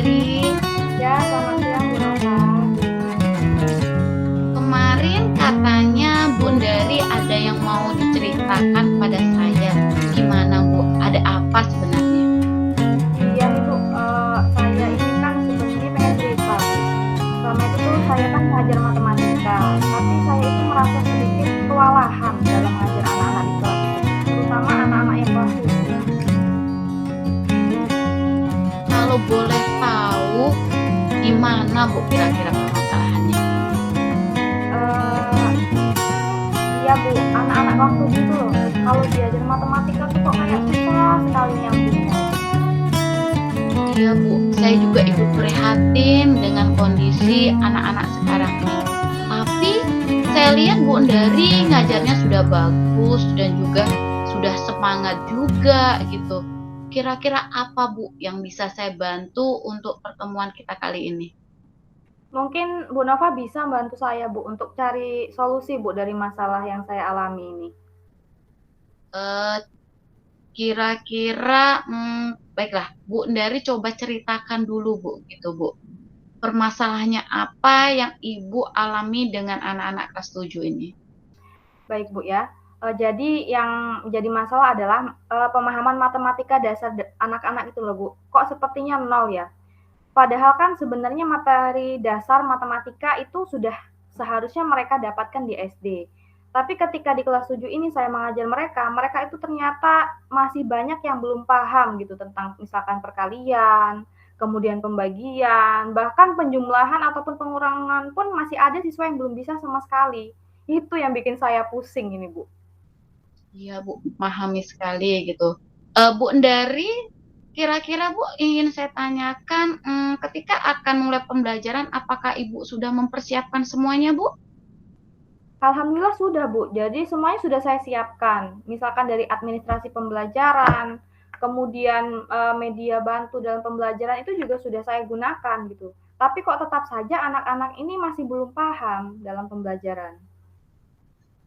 Dari. Ya, selamat siang Bu Nova. Kemarin katanya Bun Dari ada yang mau diceritakan pada saya. Gimana Bu? Ada apa sebenarnya? Iya nih Bu, saya ini kan sebenarnya pengen cerita Bu. Selama itu tuh saya kan ngajar matematika, tapi saya itu merasa sedikit kewalahan dalam mengajar anak-anak di kelas itu, terutama anak-anak yang kelas 7. Kalau boleh tahu, gimana Bu kira-kira permasalahannya? Eh, iya Bu, anak-anak kelas 7 tuh loh, kalau diajar matematika tuh kok kayak susah sekali nyambungnya. Iya Bu, saya juga ikut prihatin dengan kondisi anak-anak sekarang ini. Tapi saya lihat Bu Dari ngajarnya sudah bagus dan juga sudah semangat juga gitu. Kira-kira apa Bu yang bisa saya bantu untuk pertemuan kita kali ini? Mungkin Bu Nova bisa bantu saya Bu untuk cari solusi Bu dari masalah yang saya alami ini. Eh, Kira-kira, baiklah Bu Dari coba ceritakan dulu Bu, gitu Bu. Permasalahannya apa yang Ibu alami dengan anak-anak kelas 7 ini? Baik Bu ya. Jadi yang jadi masalah adalah pemahaman matematika dasar anak-anak itu loh Bu. Kok sepertinya nol ya? Padahal kan sebenarnya materi dasar matematika itu sudah seharusnya mereka dapatkan di SD. Tapi ketika di kelas 7 ini saya mengajar mereka, mereka itu ternyata masih banyak yang belum paham gitu tentang misalkan perkalian, kemudian pembagian, bahkan penjumlahan ataupun pengurangan pun masih ada siswa yang belum bisa sama sekali. Itu yang bikin saya pusing ini, Bu. Iya Bu, memahami sekali gitu. Bu Dari, kira-kira Bu ingin saya tanyakan, ketika akan mulai pembelajaran, apakah Ibu sudah mempersiapkan semuanya Bu? Alhamdulillah sudah, Bu. Jadi semuanya sudah saya siapkan. Misalkan dari administrasi pembelajaran, kemudian media bantu dalam pembelajaran itu juga sudah saya gunakan gitu. Tapi kok tetap saja anak-anak ini masih belum paham dalam pembelajaran.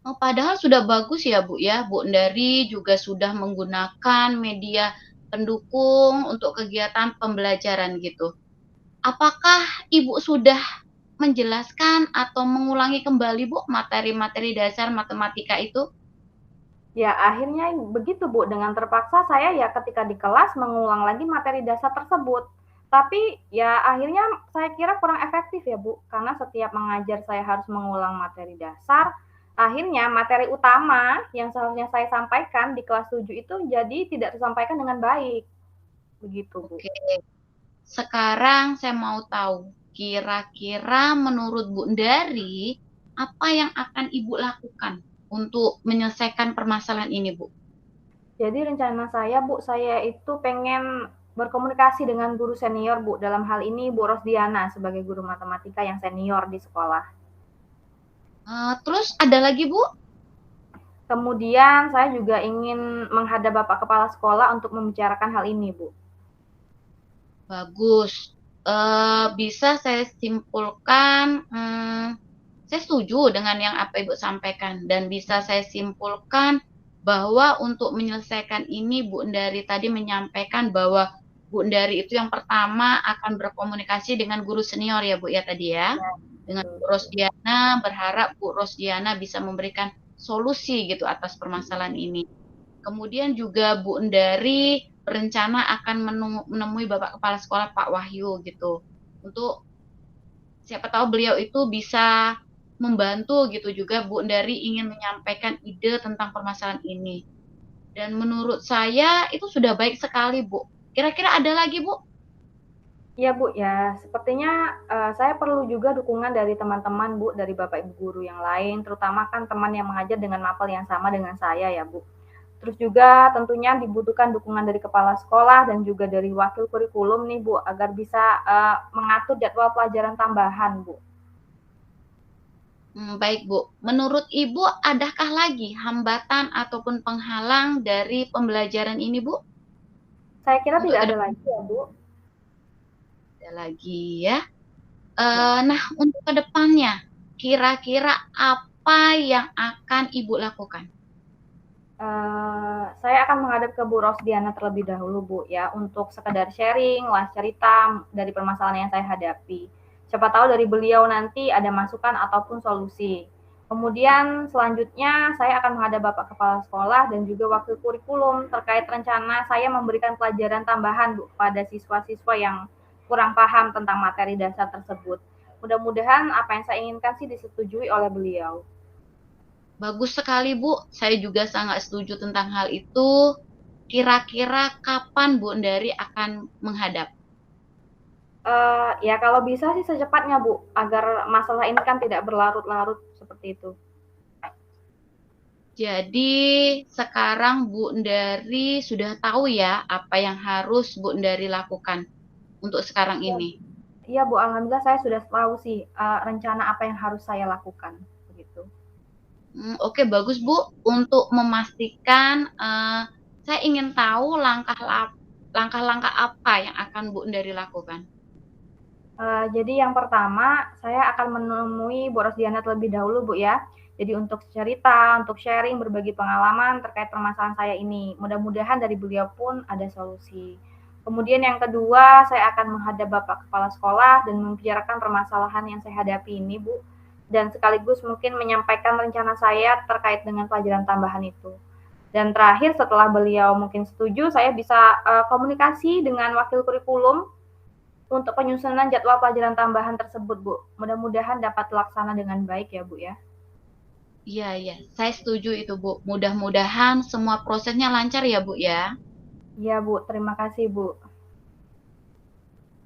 Oh, padahal sudah bagus ya Bu ya. Bu Dari juga sudah menggunakan media pendukung untuk kegiatan pembelajaran gitu. Apakah Ibu sudah menjelaskan atau mengulangi kembali Bu materi-materi dasar matematika itu? Ya, akhirnya begitu, Bu. Dengan terpaksa saya ya ketika di kelas mengulang lagi materi dasar tersebut. Tapi ya akhirnya saya kira kurang efektif ya, Bu. Karena setiap mengajar saya harus mengulang materi dasar. Akhirnya materi utama yang seharusnya saya sampaikan di kelas 7 itu jadi tidak tersampaikan dengan baik. Begitu, Bu. Oke, sekarang saya mau tahu, kira-kira menurut Bu Dari, apa yang akan Ibu lakukan untuk menyelesaikan permasalahan ini, Bu? Jadi rencana saya, Bu, saya itu pengen berkomunikasi dengan guru senior, Bu. Dalam hal ini Bu Rosdiana sebagai guru matematika yang senior di sekolah. Terus ada lagi, Bu? Kemudian saya juga ingin menghadap Bapak Kepala Sekolah untuk membicarakan hal ini, Bu. Bagus. Bisa saya simpulkan, saya setuju dengan yang apa Ibu sampaikan dan bisa saya simpulkan bahwa untuk menyelesaikan ini Bu Endari tadi menyampaikan bahwa Bu Endari itu yang pertama akan berkomunikasi dengan guru senior ya Bu ya tadi ya. Ya, Dengan betul, Bu betul. Rosdiana, berharap Bu Rosdiana bisa memberikan solusi gitu atas permasalahan ini. Kemudian juga Bu Endari berencana akan menemui Bapak Kepala Sekolah Pak Wahyu gitu. Untuk siapa tahu beliau itu bisa membantu gitu juga Bu Endari ingin menyampaikan ide tentang permasalahan ini. Dan menurut saya itu sudah baik sekali Bu. Kira-kira ada lagi Bu? Iya, Bu, ya. Sepertinya saya perlu juga dukungan dari teman-teman, Bu, dari Bapak Ibu guru yang lain, terutama kan teman yang mengajar dengan mapel yang sama dengan saya ya, Bu. Terus juga tentunya dibutuhkan dukungan dari kepala sekolah dan juga dari wakil kurikulum nih, Bu, agar bisa mengatur jadwal pelajaran tambahan, Bu. Baik Bu. Menurut Ibu adakah lagi hambatan ataupun penghalang dari pembelajaran ini Bu? Saya kira Untuk tidak ke ada depan lagi ya, Bu. ada lagi ya. Ya. Nah, untuk kedepannya, kira-kira apa yang akan Ibu lakukan? Saya akan menghadap ke Bu Rosdiana terlebih dahulu, Bu, ya, untuk sekedar sharing lah cerita dari permasalahan yang saya hadapi. Siapa tahu dari beliau nanti ada masukan ataupun solusi. Kemudian selanjutnya saya akan menghadap Bapak Kepala Sekolah dan juga wakil kurikulum terkait rencana saya memberikan pelajaran tambahan, Bu, pada siswa-siswa yang kurang paham tentang materi dasar tersebut. Mudah-mudahan apa yang saya inginkan sih disetujui oleh beliau. Bagus sekali, Bu. Saya juga sangat setuju tentang hal itu. Kira-kira kapan Bu Ndari akan menghadap? Ya kalau bisa sih secepatnya, Bu, agar masalah ini kan tidak berlarut-larut seperti itu. Jadi sekarang Bu Ndari sudah tahu ya apa yang harus Bu Ndari lakukan untuk sekarang Iya, ini. iya, Bu, alhamdulillah saya sudah tahu sih, rencana apa yang harus saya lakukan, begitu. Oke, bagus Bu. Untuk memastikan, saya ingin tahu langkah-langkah apa yang akan Bu Ndari lakukan. Jadi yang pertama, saya akan menemui Bu Rosdiana terlebih dahulu, Bu, ya. Jadi untuk cerita, untuk sharing, berbagi pengalaman terkait permasalahan saya ini. Mudah-mudahan dari beliau pun ada solusi. Kemudian yang kedua, saya akan menghadap Bapak Kepala Sekolah dan membicarakan permasalahan yang saya hadapi ini, Bu. Dan sekaligus mungkin menyampaikan rencana saya terkait dengan pelajaran tambahan itu. Dan terakhir setelah beliau mungkin setuju, saya bisa komunikasi dengan wakil kurikulum untuk penyusunan jadwal pelajaran tambahan tersebut, Bu. Mudah-mudahan dapat terlaksana dengan baik ya, Bu, ya. Iya, iya, saya setuju itu Bu. Mudah-mudahan semua prosesnya lancar ya Bu ya. Iya, Bu. Terima kasih, Bu.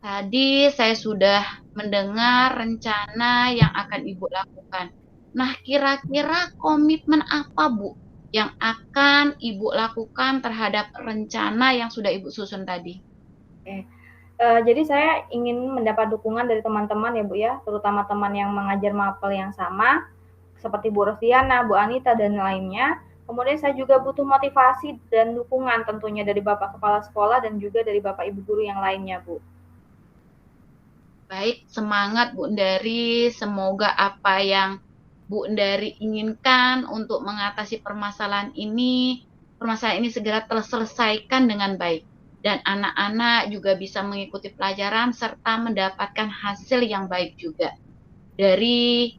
Tadi saya sudah mendengar rencana yang akan Ibu lakukan. Nah, kira-kira komitmen apa Bu yang akan Ibu lakukan terhadap rencana yang sudah Ibu susun tadi? Oke. Jadi saya ingin mendapat dukungan dari teman-teman ya, Bu, ya, terutama teman yang mengajar mapel yang sama, seperti Bu Rosdiana, Bu Anita, dan lainnya. Kemudian saya juga butuh motivasi dan dukungan tentunya dari Bapak Kepala Sekolah dan juga dari Bapak Ibu Guru yang lainnya, Bu. Baik, semangat Bu Ndari. Semoga apa yang Bu Ndari inginkan untuk mengatasi permasalahan ini segera terselesaikan dengan baik. Dan anak-anak juga bisa mengikuti pelajaran serta mendapatkan hasil yang baik juga dari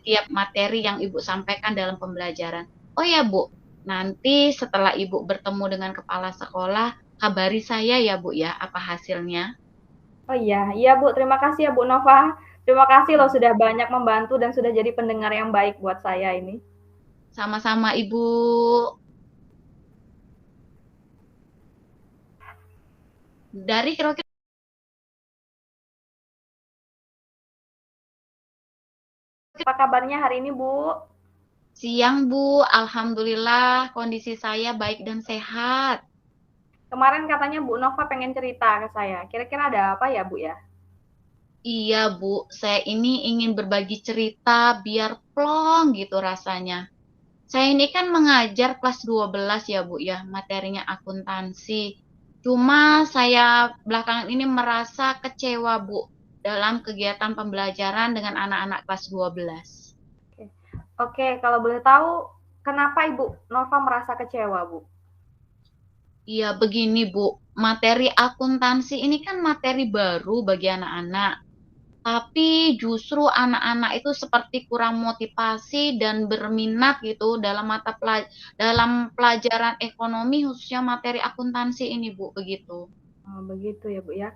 tiap materi yang Ibu sampaikan dalam pembelajaran. Oh ya Bu, nanti setelah Ibu bertemu dengan kepala sekolah, kabari saya ya Bu ya, apa hasilnya. Oh iya, iya Bu, terima kasih ya Bu Nova. Terima kasih loh sudah banyak membantu dan sudah jadi pendengar yang baik buat saya ini. Sama-sama Ibu. Dari kira-kira Apa kabarnya hari ini, Bu? siang Bu, Alhamdulillah kondisi saya baik dan sehat. Kemarin katanya Bu Nova pengen cerita ke saya. Kira-kira ada apa ya, Bu ya? Iya Bu, saya ini ingin berbagi cerita biar plong gitu rasanya. Saya ini kan mengajar kelas 12 ya Bu ya, materinya akuntansi. Cuma saya belakangan ini merasa kecewa Bu dalam kegiatan pembelajaran dengan anak-anak kelas 12. Oke. Oke, kalau boleh tahu kenapa Ibu Nova merasa kecewa, Bu? Iya, begini Bu, materi akuntansi ini kan materi baru bagi anak-anak. Tapi justru anak-anak itu seperti kurang motivasi dan berminat gitu dalam pelajaran ekonomi khususnya materi akuntansi ini Bu, begitu. Oh, begitu ya, Bu ya.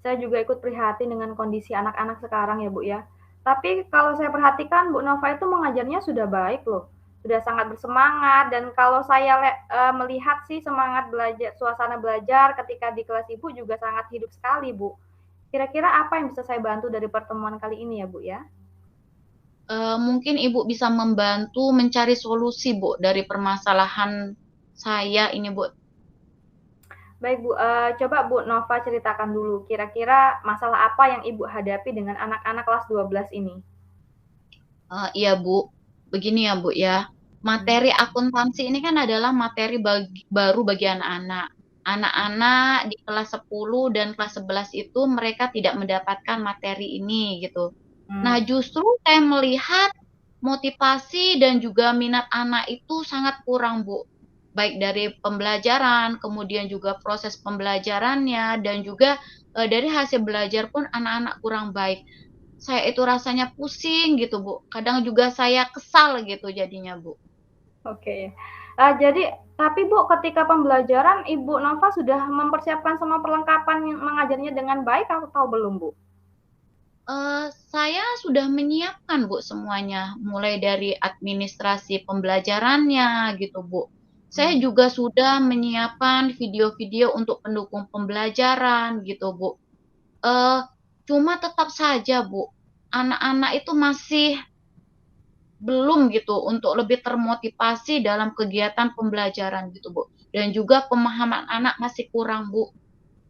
Saya juga ikut prihatin dengan kondisi anak-anak sekarang ya, Bu ya. Tapi kalau saya perhatikan Bu Nova itu mengajarnya sudah baik loh. Sudah sangat bersemangat dan kalau saya melihat sih semangat belajar, suasana belajar ketika di kelas Ibu juga sangat hidup sekali, Bu. Kira-kira apa yang bisa saya bantu dari pertemuan kali ini ya, Bu ya? Mungkin Ibu bisa membantu mencari solusi Bu dari permasalahan saya ini Bu. Baik Bu, coba Bu Nova ceritakan dulu, kira-kira masalah apa yang Ibu hadapi dengan anak-anak kelas 12 ini? Iya Bu, begini ya Bu ya. Hmm. Materi akuntansi ini kan adalah materi baru bagi anak-anak. Anak-anak di kelas 10 dan kelas 11 itu mereka tidak mendapatkan materi ini gitu. Nah, Hmm. justru saya melihat motivasi dan juga minat anak itu sangat kurang, Bu. baik dari pembelajaran, kemudian juga proses pembelajarannya, dan juga dari hasil belajar pun anak-anak kurang baik. Saya itu rasanya pusing gitu, Bu. Kadang juga saya kesal gitu jadinya, Bu. Oke. Jadi tapi Bu, ketika pembelajaran Ibu Nova sudah mempersiapkan semua perlengkapan mengajarnya dengan baik atau belum, Bu? Saya sudah menyiapkan, Bu, semuanya, mulai dari administrasi pembelajarannya gitu, Bu. Saya juga sudah menyiapkan video-video untuk pendukung pembelajaran gitu, Bu. Eee, Cuma tetap saja, Bu, anak-anak itu masih belum gitu untuk lebih termotivasi dalam kegiatan pembelajaran gitu, Bu. Dan juga pemahaman anak masih kurang, Bu,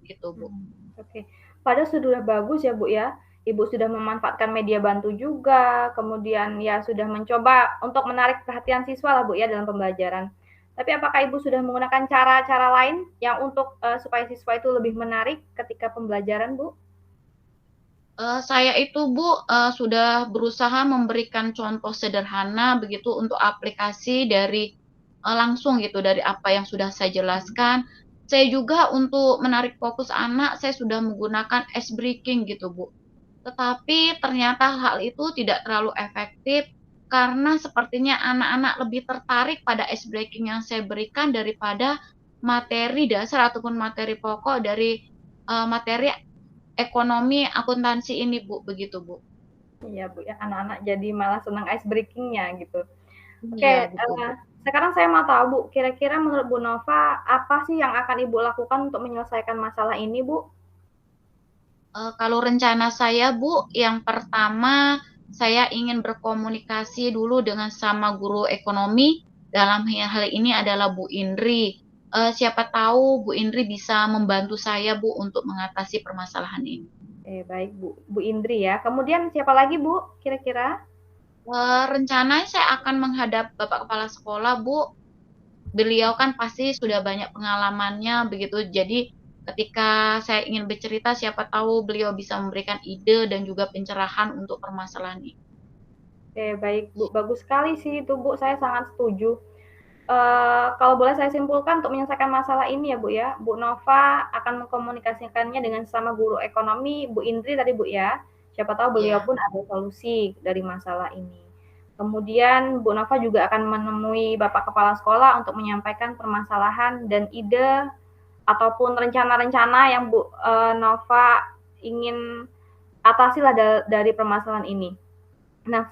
gitu, Bu. Oke. Padahal sudah bagus ya, Bu, ya. Ibu sudah memanfaatkan media bantu juga, kemudian ya sudah mencoba untuk menarik perhatian siswa lah, Bu, ya dalam pembelajaran. Tapi apakah Ibu sudah menggunakan cara-cara lain yang untuk supaya siswa itu lebih menarik ketika pembelajaran, Bu? Saya itu, Bu, sudah berusaha memberikan contoh sederhana begitu untuk aplikasi dari langsung gitu dari apa yang sudah saya jelaskan. Saya juga untuk menarik fokus anak, saya sudah menggunakan ice breaking gitu, Bu. Tetapi ternyata hal itu tidak terlalu efektif karena sepertinya anak-anak lebih tertarik pada ice breaking yang saya berikan daripada materi dasar ataupun materi pokok dari materi ekonomi akuntansi ini, Bu, begitu, Bu. Iya, Bu, ya, anak-anak jadi malah senang ice breaking-nya gitu. Oke, Iya, betul, Bu. sekarang saya mau tahu, Bu, kira-kira menurut Bu Nova, apa sih yang akan Ibu lakukan untuk menyelesaikan masalah ini, Bu? Kalau rencana saya, Bu, yang pertama saya ingin berkomunikasi dulu dengan sama guru ekonomi, dalam hal ini adalah Bu Indri. Siapa tahu Bu Indri bisa membantu saya, Bu, untuk mengatasi permasalahan ini. Baik, Bu Indri ya. Kemudian siapa lagi, Bu, kira-kira? Rencananya saya akan menghadap Bapak Kepala Sekolah, Bu. Beliau kan pasti sudah banyak pengalamannya begitu. Jadi ketika saya ingin bercerita, siapa tahu beliau bisa memberikan ide dan juga pencerahan untuk permasalahan ini. Baik, Bu. Bagus sekali sih itu, Bu. Saya sangat setuju. Kalau boleh saya simpulkan untuk menyelesaikan masalah ini ya, Bu, ya. Bu Nova akan mengkomunikasikannya dengan sama guru ekonomi, Bu Indri tadi, Bu, ya. Siapa tahu beliau Iya. pun ada solusi dari masalah ini. Kemudian Bu Nova juga akan menemui Bapak Kepala Sekolah untuk menyampaikan permasalahan dan ide ataupun rencana-rencana yang Bu Nova ingin atasi lah dari permasalahan ini. Nah,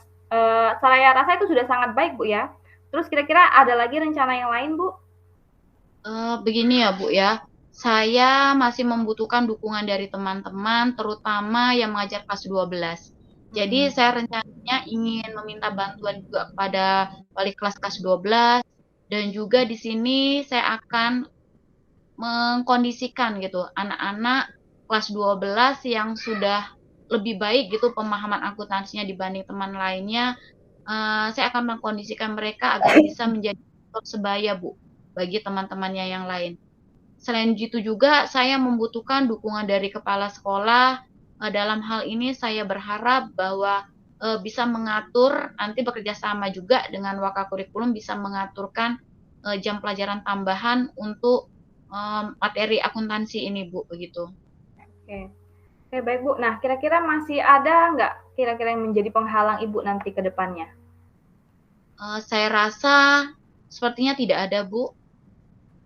saya rasa itu sudah sangat baik, Bu, ya. Terus kira-kira ada lagi rencana yang lain, Bu? Begini ya, Bu, ya. Saya masih membutuhkan dukungan dari teman-teman, terutama yang mengajar kelas 12. Jadi saya rencananya ingin meminta bantuan juga kepada wali kelas 12, dan juga di sini saya akan mengkondisikan gitu anak-anak kelas 12 yang sudah lebih baik gitu pemahaman akuntansinya dibanding teman lainnya, saya akan mengkondisikan mereka agar bisa menjadi sebaya, Bu, bagi teman-temannya yang lain. Selain itu juga saya membutuhkan dukungan dari kepala sekolah, dalam hal ini saya berharap bahwa, bisa mengatur nanti bekerja sama juga dengan Wakakurikulum bisa mengaturkan, jam pelajaran tambahan untuk, materi akuntansi ini, Bu, begitu. Oke. Oke, baik, Bu. Nah, kira-kira masih ada nggak kira-kira yang menjadi penghalang Ibu nanti ke depannya? Saya rasa sepertinya tidak ada, Bu.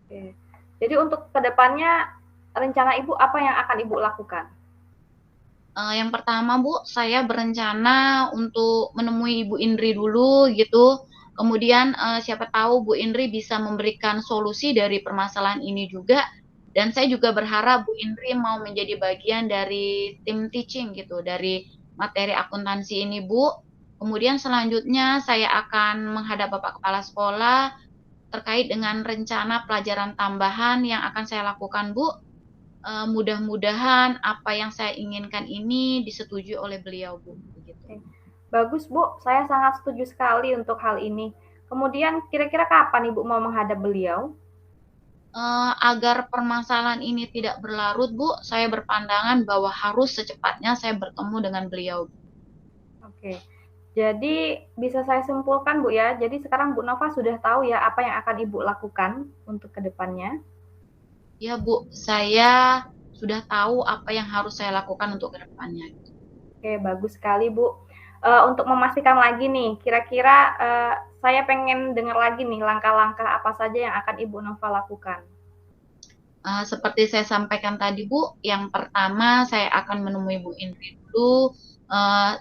Oke. Jadi untuk ke depannya rencana Ibu apa yang akan Ibu lakukan? Yang pertama, Bu, saya berencana untuk menemui Ibu Indri dulu gitu. Kemudian siapa tahu Bu Indri bisa memberikan solusi dari permasalahan ini juga. Dan saya juga berharap Bu Indri mau menjadi bagian dari tim teaching gitu, dari materi akuntansi ini, Bu. Kemudian selanjutnya saya akan menghadap Bapak Kepala Sekolah terkait dengan rencana pelajaran tambahan yang akan saya lakukan, Bu. Mudah-mudahan apa yang saya inginkan ini disetujui oleh beliau, Bu, begitu. Oke. Bagus, Bu. Saya sangat setuju sekali untuk hal ini. Kemudian kira-kira kapan Ibu mau menghadap beliau? Agar permasalahan ini tidak berlarut, Bu, saya berpandangan bahwa harus secepatnya saya bertemu dengan beliau. Oke. Jadi bisa saya simpulkan Bu ya, jadi sekarang Bu Nova sudah tahu ya apa yang akan Ibu lakukan untuk ke depannya? Ya Bu, saya sudah tahu apa yang harus saya lakukan untuk ke depannya. Oke, bagus sekali Bu. Untuk memastikan lagi nih, kira-kira saya pengen dengar lagi nih langkah-langkah apa saja yang akan Ibu Nova lakukan. Seperti saya sampaikan tadi Bu, yang pertama saya akan menemui Bu Indri dulu. Uh,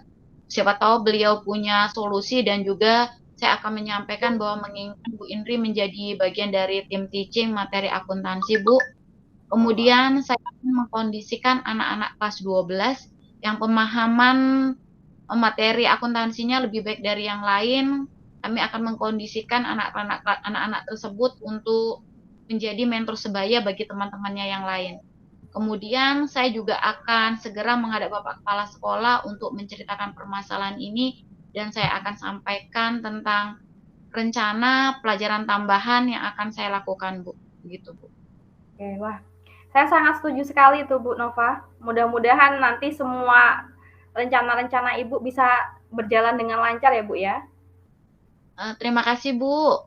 Siapa tahu beliau punya solusi dan juga saya akan menyampaikan bahwa menginginkan Bu Indri menjadi bagian dari tim teaching materi akuntansi Bu. Kemudian saya akan mengkondisikan anak-anak kelas 12 yang pemahaman materi akuntansinya lebih baik dari yang lain. Kami akan mengkondisikan anak-anak tersebut untuk menjadi mentor sebaya bagi teman-temannya yang lain. Kemudian saya juga akan segera menghadap Bapak Kepala Sekolah untuk menceritakan permasalahan ini dan saya akan sampaikan tentang rencana pelajaran tambahan yang akan saya lakukan, Bu. Begitu, Bu. Oke, wah. Saya sangat setuju sekali itu Bu Nova. Mudah-mudahan nanti semua rencana-rencana Ibu bisa berjalan dengan lancar ya Bu ya. Terima kasih, Bu.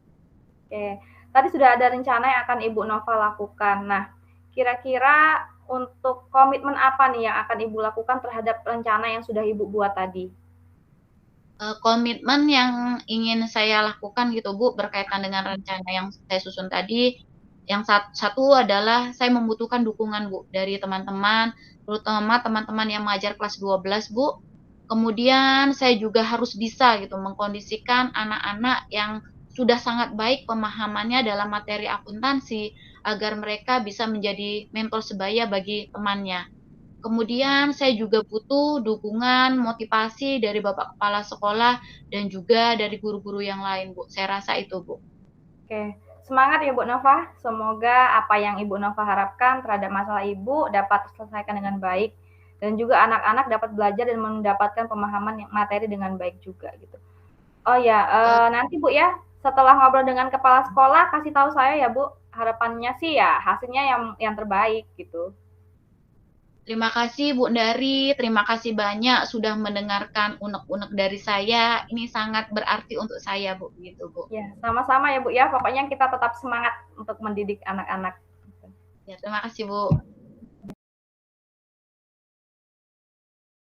Oke, tadi sudah ada rencana yang akan Ibu Nova lakukan. Nah, kira-kira untuk komitmen apa nih yang akan Ibu lakukan terhadap rencana yang sudah Ibu buat tadi? Komitmen yang ingin saya lakukan gitu Bu berkaitan dengan rencana yang saya susun tadi, yang satu adalah saya membutuhkan dukungan Bu dari teman-teman, terutama teman-teman yang mengajar kelas 12 Bu. Kemudian saya juga harus bisa gitu mengkondisikan anak-anak yang sudah sangat baik pemahamannya dalam materi akuntansi agar mereka bisa menjadi mentor sebaya bagi temannya. Kemudian saya juga butuh dukungan, motivasi dari Bapak Kepala Sekolah dan juga dari guru-guru yang lain, Bu. Saya rasa itu, Bu. Oke, semangat ya Bu Nova. Semoga apa yang Ibu Nova harapkan terhadap masalah Ibu dapat terselesaikan dengan baik dan juga anak-anak dapat belajar dan mendapatkan pemahaman yang materi dengan baik juga gitu. Oh ya, Eee, nanti Bu ya, setelah ngobrol dengan kepala sekolah kasih tahu saya ya Bu. Harapannya sih ya hasilnya yang terbaik gitu. Terima kasih Bu Ndari, terima kasih banyak sudah mendengarkan unek-unek dari saya. Ini sangat berarti untuk saya, Bu, gitu, Bu. Ya, sama-sama ya Bu ya. Pokoknya kita tetap semangat untuk mendidik anak-anak. Ya, terima kasih, Bu.